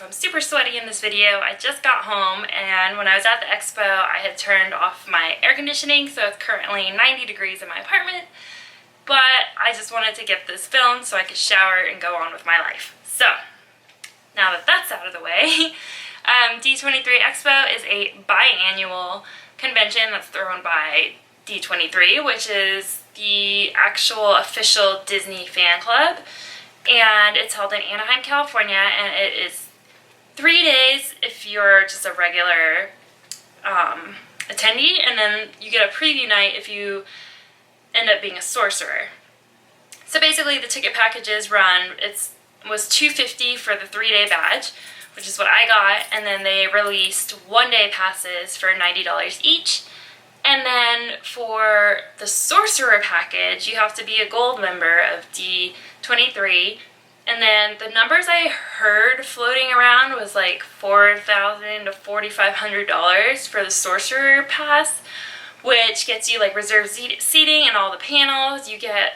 so I'm super sweaty in this video. I just got home, and when I was at the expo, I had turned off my air conditioning, so it's currently 90 degrees in my apartment. But I just wanted to get this filmed so I could shower and go on with my life. So, now that that's out of the way, D23 Expo is a biannual convention that's thrown by D23, which is the actual official Disney fan club. And it's held in Anaheim, California, and it is 3 days if you're just a regular attendee, and then you get a preview night if you end up being a sorcerer. So basically the ticket packages was $250 for the 3-day badge, which is what I got, and then they released 1-day passes for $90 each. And then for the sorcerer package, you have to be a gold member of D23, and then the numbers I heard floating around was like $4,000 to $4,500 for the sorcerer pass, which gets you like reserved seating and all the panels. You get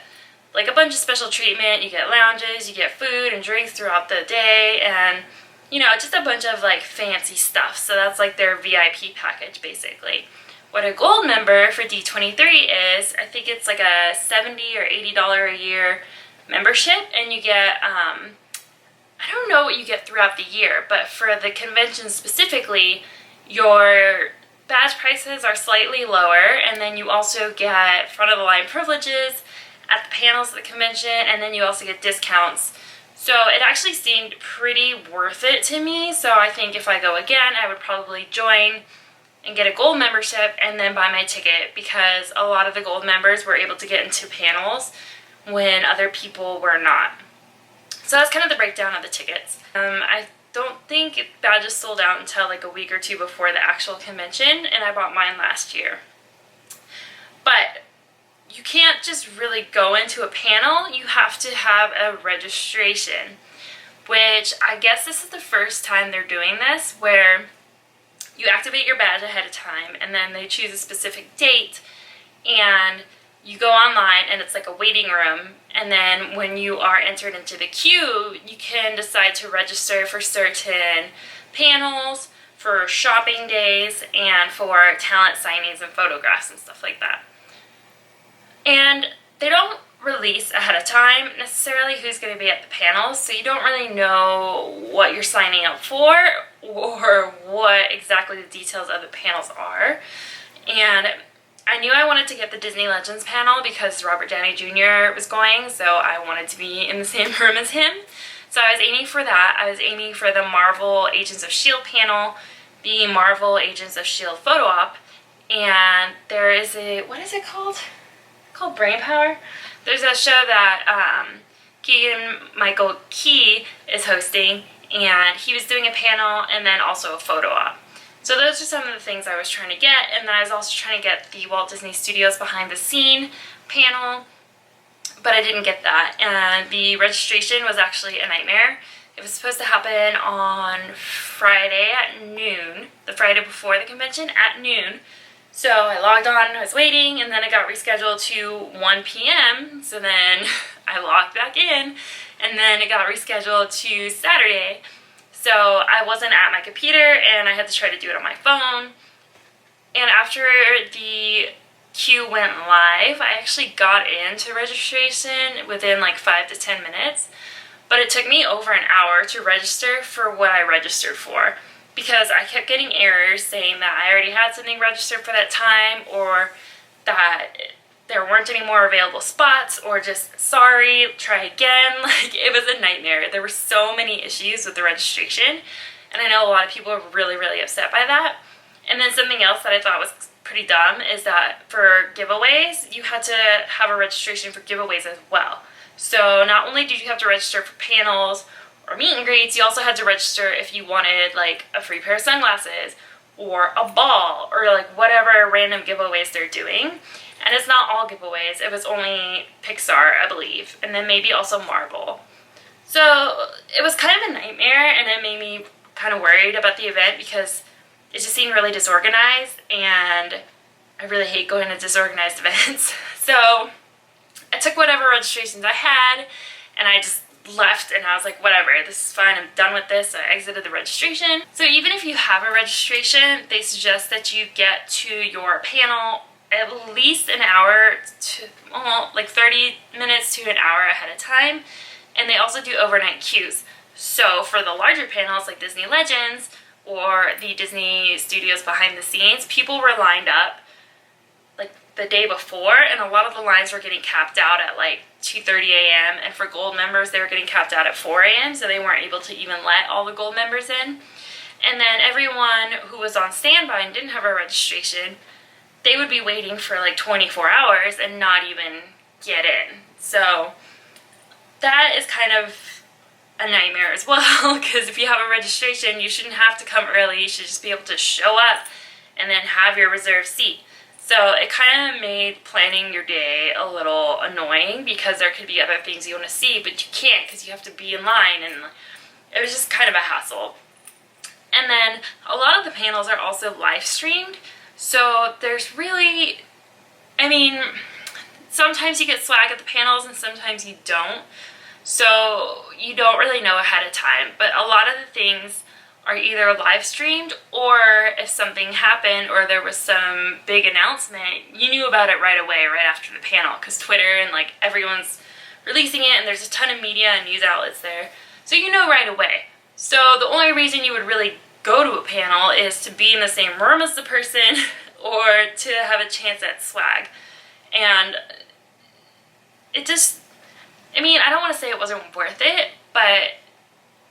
like a bunch of special treatment, you get lounges, you get food and drinks throughout the day, and you know, just a bunch of like fancy stuff. So that's like their VIP package basically. What a gold member for D23 is, I think it's like a $70 or $80 a year membership, and you get, I don't know what you get throughout the year, but for the convention specifically, your badge prices are slightly lower, and then you also get front of the line privileges at the panels at the convention, and then you also get discounts. So it actually seemed pretty worth it to me, so I think if I go again, I would probably join and get a gold membership and then buy my ticket, because a lot of the gold members were able to get into panels when other people were not. So that's kind of the breakdown of the tickets. I don't think badges sold out until like a week or two before the actual convention, and I bought mine last year. But you can't just really go into a panel, you have to have a registration, which I guess this is the first time they're doing this, where you activate your badge ahead of time, and then they choose a specific date, and you go online, and it's like a waiting room, and then when you are entered into the queue, you can decide to register for certain panels, for shopping days, and for talent signings and photographs and stuff like that. And they don't release ahead of time necessarily who's going to be at the panels, so you don't really know what you're signing up for or what exactly the details of the panels are. And I knew I wanted to get the Disney Legends panel because Robert Downey Jr. was going, so I wanted to be in the same room as him. So I was aiming for that. I was aiming for the Marvel Agents of S.H.I.E.L.D. panel, the Marvel Agents of S.H.I.E.L.D. photo op, and there is a, what is it called? Called Brain Power. There's a show that Keegan-Michael Key is hosting, and he was doing a panel and then also a photo op. So those are some of the things I was trying to get, and then I was also trying to get the Walt Disney Studios behind the scene panel, but I didn't get that, and the registration was actually a nightmare. It was supposed to happen on Friday at noon, the Friday before the convention at noon. So I logged on, I was waiting, and then it got rescheduled to 1 p.m. So then I logged back in, and then it got rescheduled to Saturday. So I wasn't at my computer, and I had to try to do it on my phone. And after the queue went live, I actually got into registration within like 5 to 10 minutes. But it took me over an hour to register for what I registered for, because I kept getting errors saying that I already had something registered for that time, or that there weren't any more available spots, or just sorry, try again. Like, it was a nightmare. There were so many issues with the registration, and I know a lot of people are really, really upset by that. And then something else that I thought was pretty dumb is that for giveaways, you had to have a registration for giveaways as well. So not only did you have to register for panels or meet and greets, you also had to register if you wanted like a free pair of sunglasses or a ball or like whatever random giveaways they're doing. And it's not all giveaways, it was only Pixar, I believe, and then maybe also Marvel. So it was kind of a nightmare, and it made me kind of worried about the event because it just seemed really disorganized, and I really hate going to disorganized events. So I took whatever registrations I had, and I just left and I was like, whatever, this is fine, I'm done with this. So I exited the registration. So even if you have a registration, they suggest that you get to your panel at least an hour to, well, like 30 minutes to an hour ahead of time. And they also do overnight queues. So for the larger panels like Disney Legends or the Disney Studios behind the scenes, people were lined up like the day before, and a lot of the lines were getting capped out at like 2:30 a.m. and for gold members they were getting capped out at 4 a.m. so they weren't able to even let all the gold members in. And then everyone who was on standby and didn't have a registration, they would be waiting for like 24 hours and not even get in. So that is kind of a nightmare as well, because if you have a registration, you shouldn't have to come early. You should just be able to show up and then have your reserved seat. So it kind of made planning your day a little annoying because there could be other things you want to see, but you can't because you have to be in line, and it was just kind of a hassle. And then a lot of the panels are also live streamed, so there's really, I mean, sometimes you get swag at the panels and sometimes you don't. So you don't really know ahead of time, but a lot of the things are either live streamed, or if something happened or there was some big announcement, you knew about it right away, right after the panel, because Twitter and like everyone's releasing it and there's a ton of media and news outlets there. So you know right away. So the only reason you would really go to a panel is to be in the same room as the person or to have a chance at swag. And it just, I mean, I don't want to say it wasn't worth it, but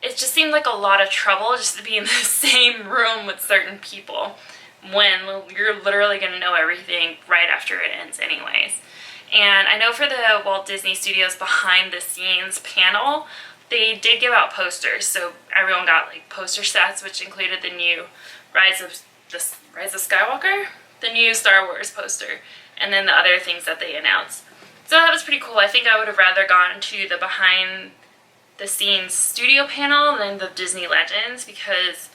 it just seemed like a lot of trouble just to be in the same room with certain people when you're literally going to know everything right after it ends anyways. And I know for the Walt Disney Studios behind the scenes panel, they did give out posters, so everyone got like poster sets, which included the new Rise of Skywalker, the new Star Wars poster, and then the other things that they announced. So that was pretty cool. I think I would have rather gone to the behind the scenes studio panel than the Disney Legends because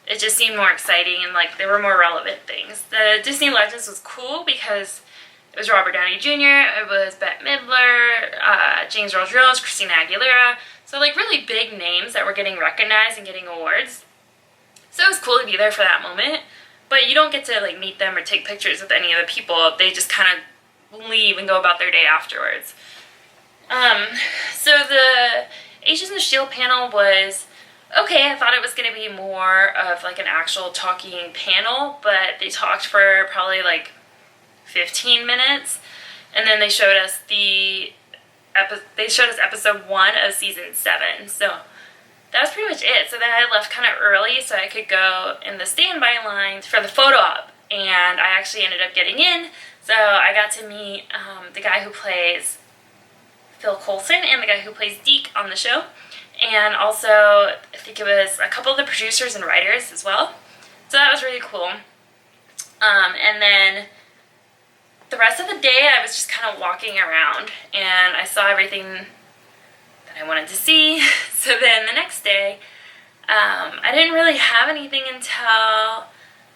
it just seemed more exciting and like there were more relevant things. The Disney Legends was cool because it was Robert Downey Jr., it was Bette Midler, James Earl Jones, Christina Aguilera, so like really big names that were getting recognized and getting awards. So it was cool to be there for that moment, but you don't get to like meet them or take pictures with any of the people. They just kind of leave and go about their day afterwards. So the Agents of S.H.I.E.L.D. panel was okay. I thought it was going to be more of like an actual talking panel, but they talked for probably like 15 minutes, and then they showed us episode 1 of season 7. So that was pretty much it. So then I left kind of early so I could go in the standby line for the photo op, and I actually ended up getting in. So I got to meet the guy who plays Phil Coulson and the guy who plays Deke on the show, and also I think it was a couple of the producers and writers as well. So that was really cool. And then the rest of the day I was just kind of walking around and I saw everything that I wanted to see. So then the next day I didn't really have anything until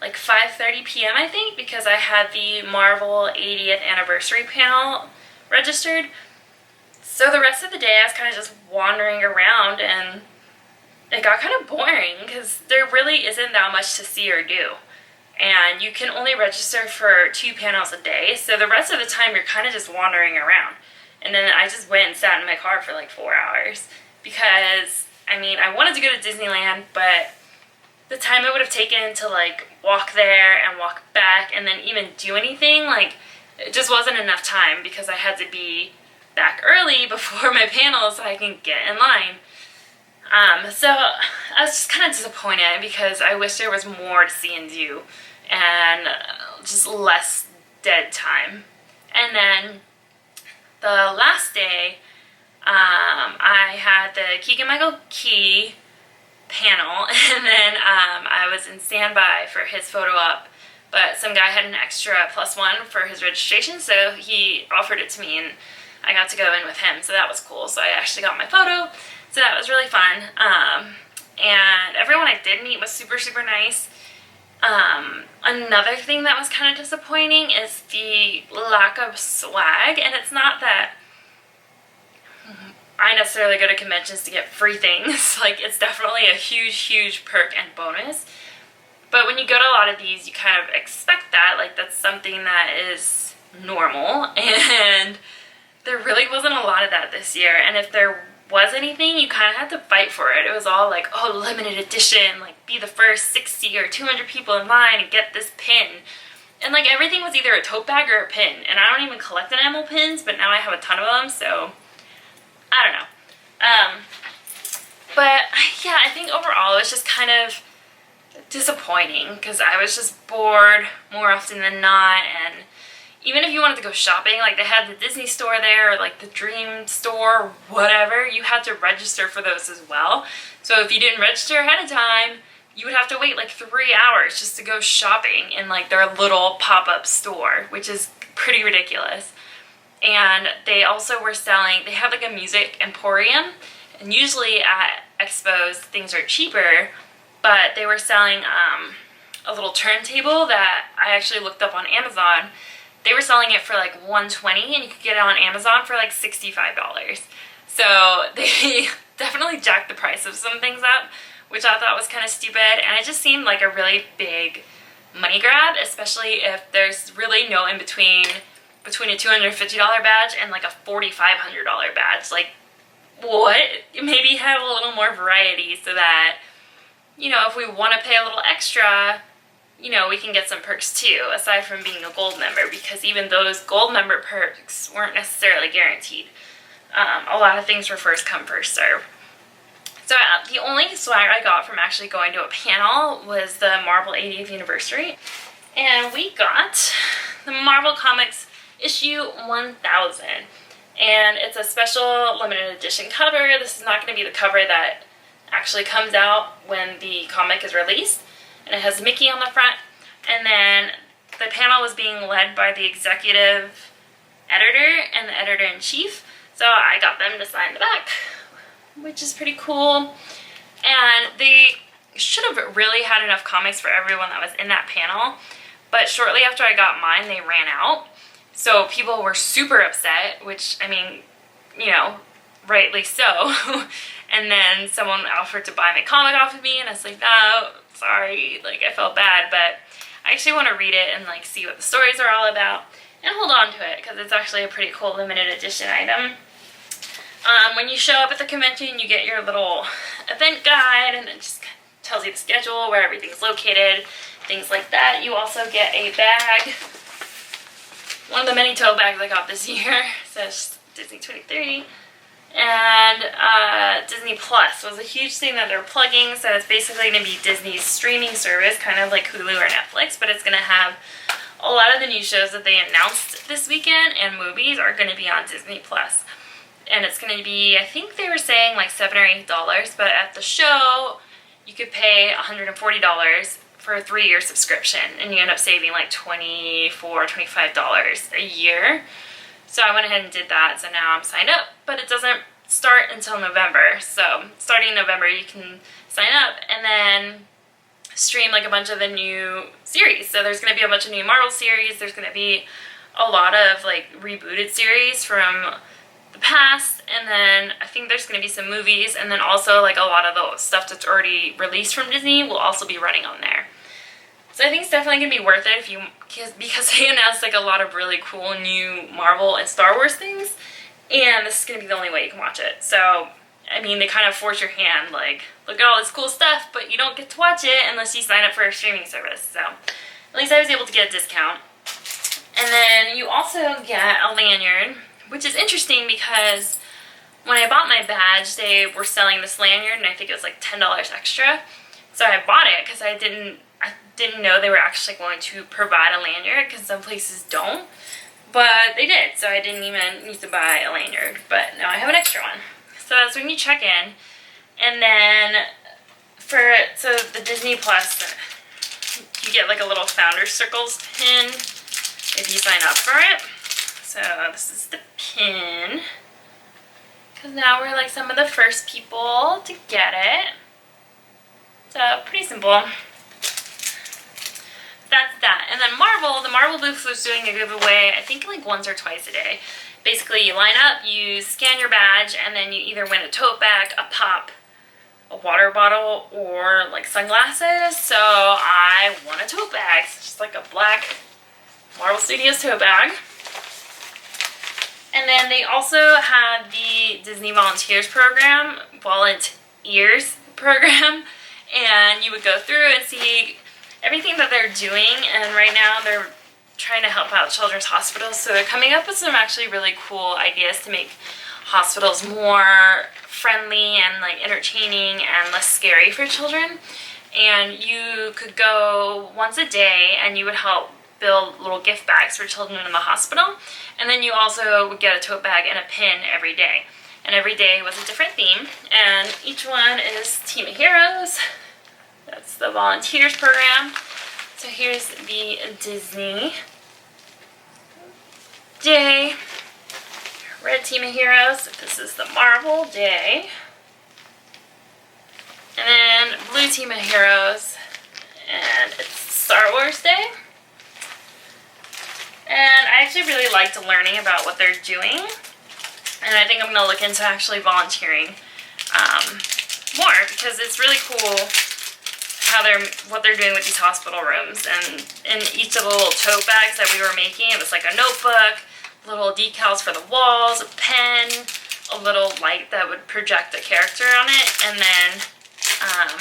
like 5:30 p.m. I think, because I had the Marvel 80th anniversary panel registered. So the rest of the day I was kind of just wandering around, and it got kind of boring because there really isn't that much to see or do. And you can only register for 2 panels a day, so the rest of the time you're kind of just wandering around. And then I just went and sat in my car for like 4 hours because, I mean, I wanted to go to Disneyland, but the time it would have taken to like walk there and walk back and then even do anything, like it just wasn't enough time because I had to be back early before my panel so I can get in line. So I was just kind of disappointed because I wish there was more to see and do and just less dead time. And then the last day, I had the Keegan-Michael Key panel, and then I was in standby for his photo op, but some guy had an extra +1 for his registration, so he offered it to me and I got to go in with him, so that was cool. So I actually got my photo, so that was really fun. And everyone I did meet was super, super nice. Another thing that was kind of disappointing is the lack of swag, and it's not that I necessarily go to conventions to get free things. Like, it's definitely a huge perk and bonus. But when you go to a lot of these, you kind of expect that. Like, that's something that is normal. And there really wasn't a lot of that this year. And if there was anything, you kind of had to fight for it. It was all like, oh, limited edition. Like, be the first 60 or 200 people in line and get this pin. And, like, everything was either a tote bag or a pin. And I don't even collect enamel pins, but now I have a ton of them, so I don't know. But, yeah, I think overall it was just kind of disappointing because I was just bored more often than not. And even if you wanted to go shopping, like, they had the Disney store there, or like the Dream store, whatever, you had to register for those as well. So if you didn't register ahead of time, you would have to wait like 3 hours just to go shopping in like their little pop-up store, which is pretty ridiculous. And they also were selling, they have like a music emporium, and usually at expos things are cheaper, but they were selling a little turntable that I actually looked up on Amazon. They were selling it for like $120, and you could get it on Amazon for like $65. So they definitely jacked the price of some things up, which I thought was kind of stupid, and it just seemed like a really big money grab, especially if there's really no in between a $250 badge and like a $4,500 badge. Like, what? Maybe have a little more variety so that, you know, if we want to pay a little extra, you know, we can get some perks too, aside from being a gold member, because even those gold member perks weren't necessarily guaranteed. A lot of things were first come, first serve. So the only swag I got from actually going to a panel was the Marvel 80th anniversary. And we got the Marvel Comics issue 1000. And it's a special limited edition cover. This is not going to be the cover that actually comes out when the comic is released. And it has Mickey on the front. And then the panel was being led by the executive editor and the editor-in-chief. So I got them to sign the back, which is pretty cool. And they should have really had enough comics for everyone that was in that panel, but shortly after I got mine, they ran out. So people were super upset, which, I mean, you know, rightly so. And then someone offered to buy my comic off of me, and I was like, no, sorry, like, I felt bad, but I actually want to read it and, like, see what the stories are all about and hold on to it, because it's actually a pretty cool limited edition item. When you show up at the convention, you get your little event guide, and it just tells you the schedule, where everything's located, things like that. You also get a bag, one of the many tote bags I got this year. It says Disney 23. And Disney Plus was a huge thing that they're plugging, so it's basically going to be Disney's streaming service, kind of like Hulu or Netflix, but it's going to have a lot of the new shows that they announced this weekend and movies are going to be on Disney Plus. And it's going to be, I think they were saying like $7 or $8, but at the show, you could pay $140 for a 3-year subscription, and you end up saving like $24, $25 a year. So I went ahead and did that, so now I'm signed up, but it doesn't start until November. So starting in November, you can sign up and then stream like a bunch of the new series. So there's going to be a bunch of new Marvel series, there's going to be a lot of like rebooted series from the past, and then I think there's going to be some movies, and then also like a lot of the stuff that's already released from Disney will also be running on there. So I think it's definitely going to be worth it because they announced like a lot of really cool new Marvel and Star Wars things, and this is going to be the only way you can watch it. So, I mean, they kind of force your hand, like, look at all this cool stuff, but you don't get to watch it unless you sign up for a streaming service. So, at least I was able to get a discount. And then you also get a lanyard, which is interesting because when I bought my badge, they were selling this lanyard, and I think it was like $10 extra. So I bought it because I didn't know they were actually going to provide a lanyard, because some places don't. But they did, so I didn't even need to buy a lanyard. But now I have an extra one. So that's when you check in. And then so the Disney Plus, you get like a little Founder Circles pin if you sign up for it. So this is the pin, because now we're like some of the first people to get it. So pretty simple. That's that. And then Marvel, the Marvel booth was doing a giveaway, I think like once or twice a day. Basically, you line up, you scan your badge, and then you either win a tote bag, a pop, a water bottle, or like sunglasses. So I won a tote bag. It's just like a black Marvel Studios tote bag. And then they also had the Disney Volunteers program, and you would go through and see everything that they're doing, and right now they're trying to help out children's hospitals, so they're coming up with some actually really cool ideas to make hospitals more friendly and like entertaining and less scary for children. And you could go once a day and you would help build little gift bags for children in the hospital, and then you also would get a tote bag and a pin every day, and every day was a different theme, and each one is Team of Heroes. That's the Volunteers program. So here's the Disney Day, red Team of Heroes. This is the Marvel Day, and then blue Team of Heroes, and it's Star Wars Day. And I actually really liked learning about what they're doing, and I think I'm going to look into actually volunteering more, because it's really cool what they're doing with these hospital rooms. And in each of the little tote bags that we were making, it was like a notebook, little decals for the walls, a pen, a little light that would project a character on it, and then I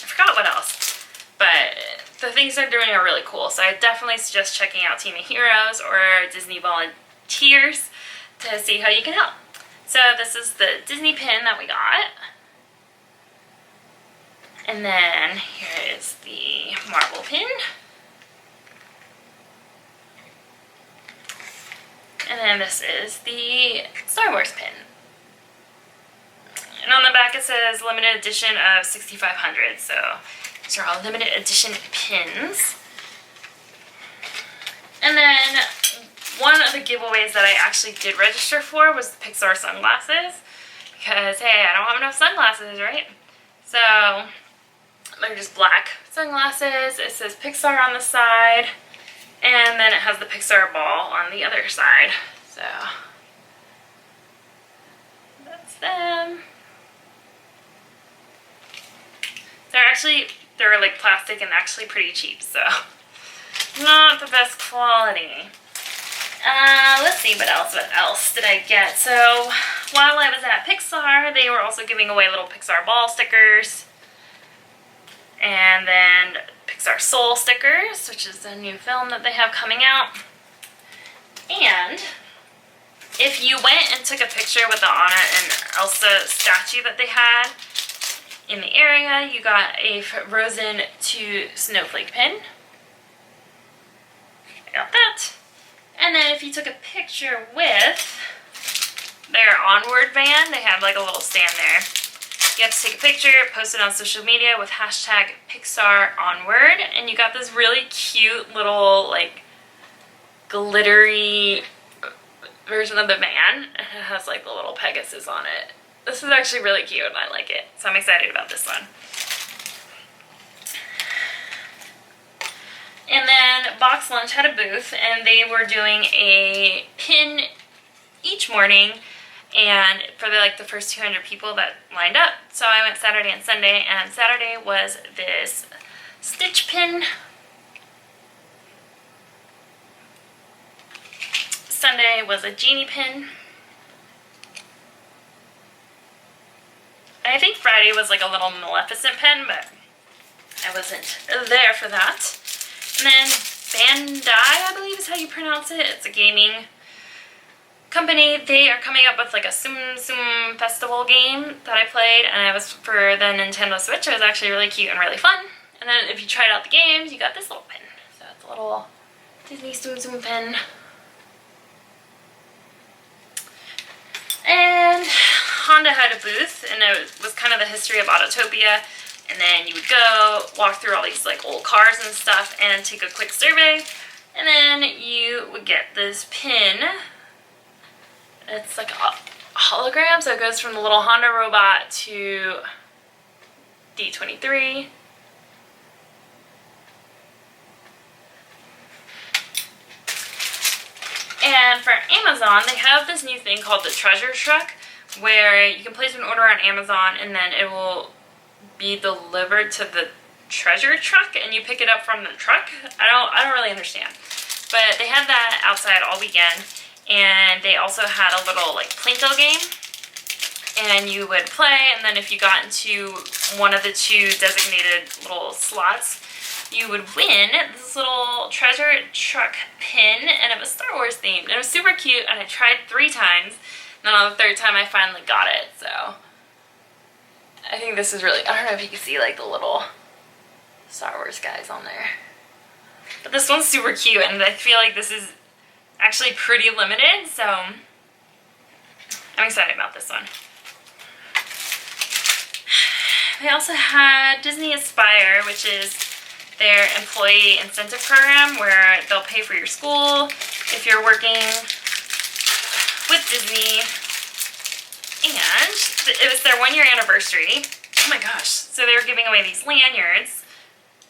forgot what else, but the things they're doing are really cool. So I definitely suggest checking out Team of Heroes or Disney Volunteers to see how you can help. So this is the Disney pin that we got. And then here is the Marvel pin. And then this is the Star Wars pin. And on the back it says limited edition of 6,500. So these are all limited edition pins. And then one of the giveaways that I actually did register for was the Pixar sunglasses. Because, hey, I don't have enough sunglasses, right? So they're just black sunglasses. It says Pixar on the side, and then it has the Pixar ball on the other side. So that's them. They're like plastic and actually pretty cheap, so not the best quality. Let's see what else did I get. So while I was at Pixar, they were also giving away little Pixar ball stickers, and then Pixar Soul stickers, which is a new film that they have coming out. And if you went and took a picture with the Anna and Elsa statue that they had in the area, you got a Frozen 2 snowflake pin. I got that. And then if you took a picture with their Onward van, they have like a little stand there. You have to take a picture, post it on social media with hashtag PixarOnward, and you got this really cute little like glittery version of the van, and it has like the little Pegasus on it. This is actually really cute and I like it, so I'm excited about this one. And then Box Lunch had a booth, and they were doing a pin each morning, and for the first 200 people that lined up. So I went Saturday and Sunday, and Saturday was this Stitch pin. Sunday was a Genie pin. And I think Friday was like a little Maleficent pin, but I wasn't there for that. And then Bandai, I believe is how you pronounce it. It's a gaming company. They are coming up with like a Tsum Tsum festival game that I played, and it was for the Nintendo Switch. It was actually really cute and really fun. And then if you tried out the games, you got this little pin. So it's a little Disney Tsum Tsum pin. And Honda had a booth, and it was kind of the history of Autotopia. And then you would go walk through all these like old cars and stuff and take a quick survey. And then you would get this pin. It's like a hologram, so it goes from the little Honda robot to D23. And for Amazon, they have this new thing called the treasure truck, where you can place an order on Amazon and then it will be delivered to the treasure truck and you pick it up from the truck. I don't really understand. But they had that outside all weekend, and they also had a little like Plinko game, and you would play, and then if you got into one of the 2 designated little slots, you would win this little treasure truck pin, and it was Star Wars themed, and it was super cute, and I tried 3 times, and then on the 3rd time I finally got it. So I think this is really, I don't know if you can see like the little Star Wars guys on there. But this one's super cute, and I feel like this is actually pretty limited, so I'm excited about this one. They also had Disney Aspire, which is their employee incentive program where they'll pay for your school if you're working with Disney. And it was their 1-year anniversary. Oh my gosh. So they were giving away these lanyards,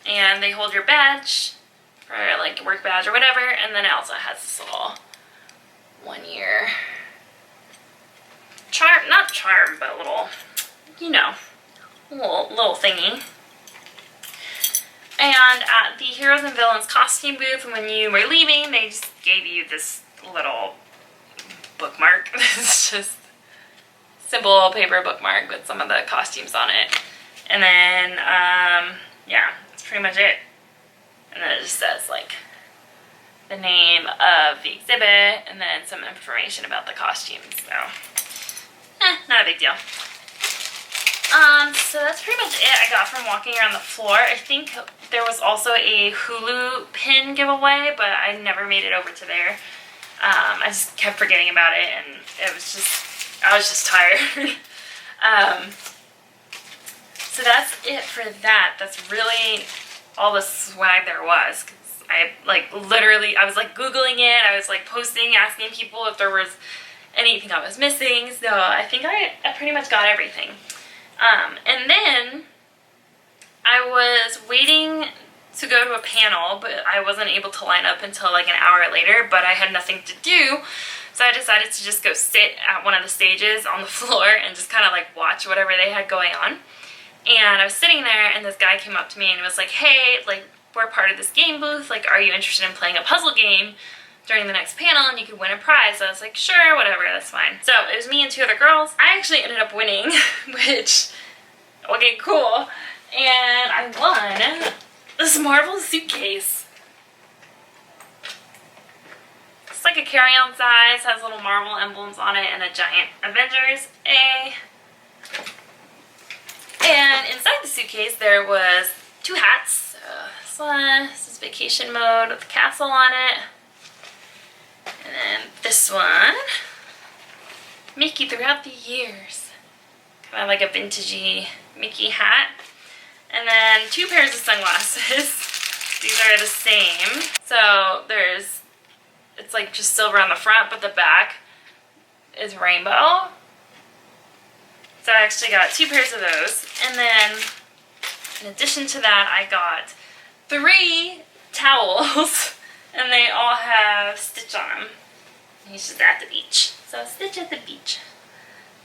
and they hold your badge, or like work badge or whatever, and then it also has this little 1-year charm, not charm, but little, you know, little thingy. And at the Heroes and Villains costume booth, when you were leaving, they just gave you this little bookmark. It's just simple paper bookmark with some of the costumes on it. And then, yeah, that's pretty much it. And then it just says like the name of the exhibit and then some information about the costumes. So, not a big deal. So that's pretty much it I got from walking around the floor. I think there was also a Hulu pin giveaway, but I never made it over to there. I just kept forgetting about it, and it was just, I was just tired. So that's it for that. That's really all the swag there was. 'Cause I like literally, I was like Googling it. I was like posting, asking people if there was anything I was missing. So I think I pretty much got everything. And then I was waiting to go to a panel, but I wasn't able to line up until like an hour later, but I had nothing to do. So I decided to just go sit at one of the stages on the floor and just kind of like watch whatever they had going on. And I was sitting there, and this guy came up to me and was like, hey, like, we're part of this game booth. Like, are you interested in playing a puzzle game during the next panel, and you could win a prize? So I was like, sure, whatever, that's fine. So it was me and 2 other girls. I actually ended up winning, which, okay, cool. And I won this marble suitcase. It's like a carry-on size, has little marble emblems on it, and a giant Avengers A. And inside the suitcase there was 2 hats. This is vacation mode with the castle on it. And then this one, Mickey throughout the years. Kind of like a vintagey Mickey hat. And then 2 pairs of sunglasses. These are the same. So it's like just silver on the front, but the back is rainbow. So I actually got 2 pairs of those. And then in addition to that, I got 3 towels, and they all have Stitch on them. He's just at the beach. So Stitch at the beach.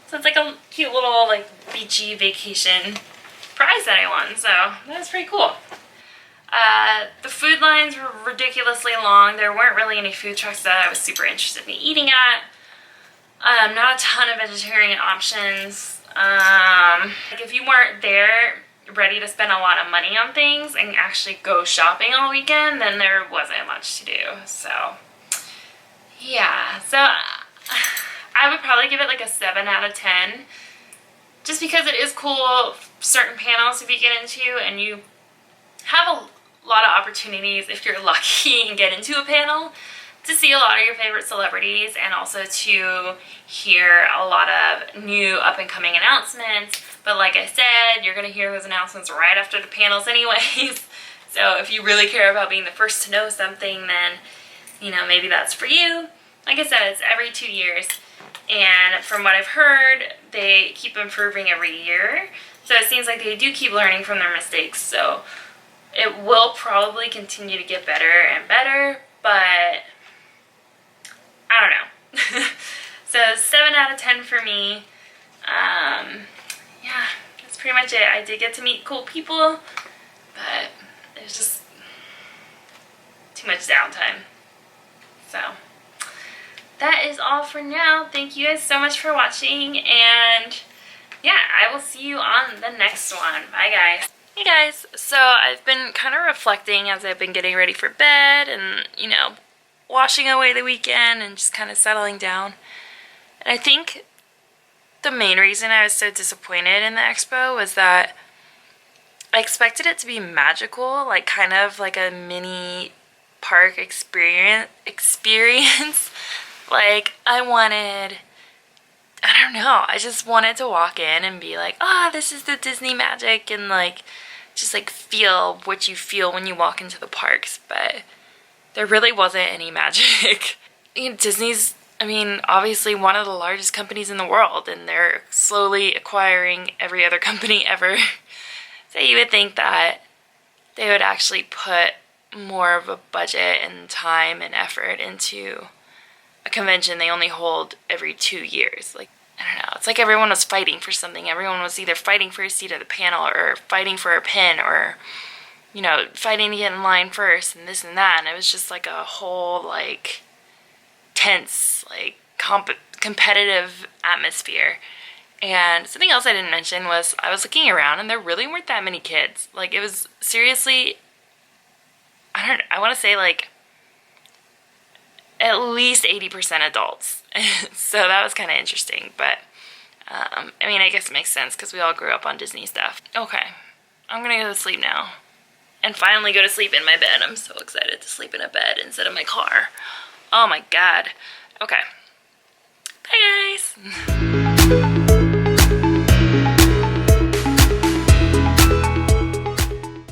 So it's like a cute little like beachy vacation prize that I won. So that was pretty cool. The food lines were ridiculously long. There weren't really any food trucks that I was super interested in eating at. Not a ton of vegetarian options. Like if you weren't there ready to spend a lot of money on things and actually go shopping all weekend, then there wasn't much to do. So yeah, so I would probably give it like a 7 out of 10, just because it is cool certain panels if you get into, and you have a lot of opportunities if you're lucky and get into a panel to see a lot of your favorite celebrities, and also to hear a lot of new up-and-coming announcements. But like I said, you're going to hear those announcements right after the panels anyways. So if you really care about being the first to know something, then, you know, maybe that's for you. Like I said, it's every 2 years. And from what I've heard, they keep improving every year. So it seems like they do keep learning from their mistakes. So it will probably continue to get better and better, but I don't know. So 7 out of 10 for me. Yeah, that's pretty much it. I did get to meet cool people, but it was just too much downtime. So that is all for now. Thank you guys so much for watching, and yeah, I will see you on the next one. Bye guys. Hey guys, so I've been kind of reflecting as I've been getting ready for bed and, you know, washing away the weekend and just kind of settling down. And I think the main reason I was so disappointed in the expo was that I expected it to be magical, like kind of like a mini park experience. Like I don't know, I just wanted to walk in and be like, oh, this is the Disney magic, and like just like feel what you feel when you walk into the parks. But there really wasn't any magic. You know, Disney's, I mean, obviously one of the largest companies in the world, and they're slowly acquiring every other company ever. So you would think that they would actually put more of a budget and time and effort into a convention they only hold every 2 years. Like, I don't know, it's like everyone was fighting for something. Everyone was either fighting for a seat at the panel or fighting for a pin or, you know, fighting to get in line first and this and that. And it was just like a whole, like, tense, like, competitive atmosphere. And something else I didn't mention was I was looking around and there really weren't that many kids. Like, it was seriously, I want to say like at least 80% adults. So that was kind of interesting, but I mean, I guess it makes sense because we all grew up on Disney stuff. Okay, I'm gonna go to sleep now and finally go to sleep in my bed. I'm so excited to sleep in a bed instead of my car. Oh my god. Okay, bye guys.